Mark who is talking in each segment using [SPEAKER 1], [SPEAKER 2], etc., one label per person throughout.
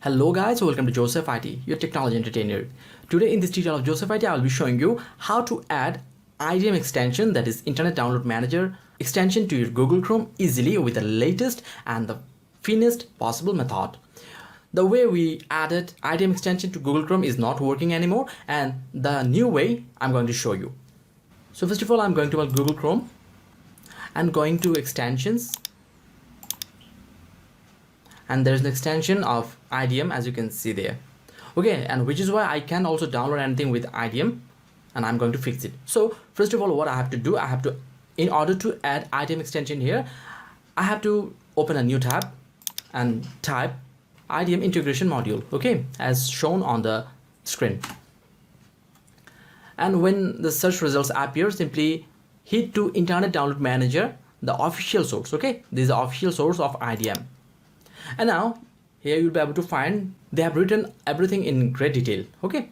[SPEAKER 1] Hello guys, welcome to Joseph IT, your technology entertainer. Today in this tutorial of Joseph IT, I will be showing you how to add IDM extension, that is Internet Download Manager extension, to your Google Chrome easily with the latest and the finest possible method. The way we added IDM extension to Google Chrome is not working anymore, and the new way I'm going to show you. So first of all, I'm going to my Google Chrome and going to extensions, and there's an extension of IDM as you can see there. Okay, and which is why I can also download anything with IDM, and I'm going to fix it. So first of all, what I have to do, in order to add IDM extension here, I have to open a new tab and type IDM Integration Module, okay, as shown on the screen. And when the search results appear, simply hit to Internet Download Manager, the official source. Okay, this is the official source of IDM. And now here you'll be able to find they have written everything in great detail. Okay,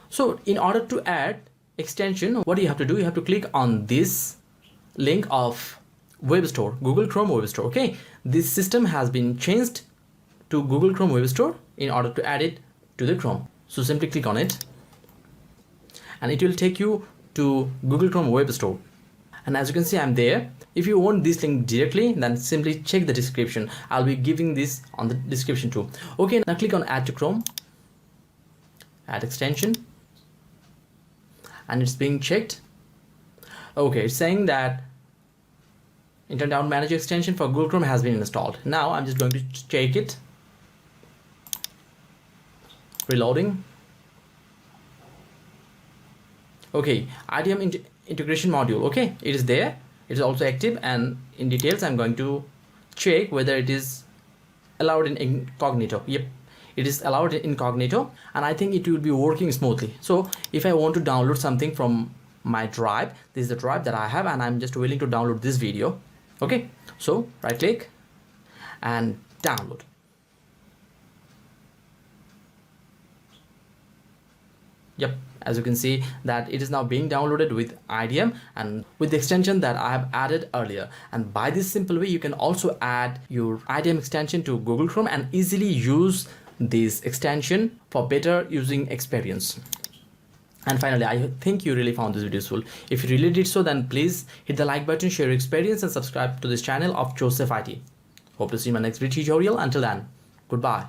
[SPEAKER 1] so in order to add extension, what do you have to do? You have to click on this link of Web Store, Google Chrome Web Store. Okay, this system has been changed to Google Chrome Web Store in order to add it to the Chrome. So simply click on it and it will take you to Google Chrome Web Store. And as you can see, I'm there. If you want this link directly, then simply check the description. I'll be giving this on the description too. Okay, now click on Add to Chrome, Add Extension, and it's being checked. Okay, it's saying that Internet Download Manager extension for Google Chrome has been installed. Now I'm just going to check it. Reloading. Okay, IDM Integration Module. Okay, it is there. It is also active, and in details I'm going to check whether it is allowed in incognito. Yep, it is allowed in incognito, and I think it will be working smoothly. So if I want to download something from my drive, this is the drive that I have, and I'm just willing to download this video. Okay, so right click and download. Yep, as you can see that it is now being downloaded with IDM and with the extension that I have added earlier. And by this simple way, you can also add your IDM extension to Google Chrome and easily use this extension for better using experience. And finally, I think you really found this video useful. If you really did so, then please hit the like button, share your experience, and subscribe to this channel of Joseph IT. Hope to see you in my next video tutorial. Until then, goodbye.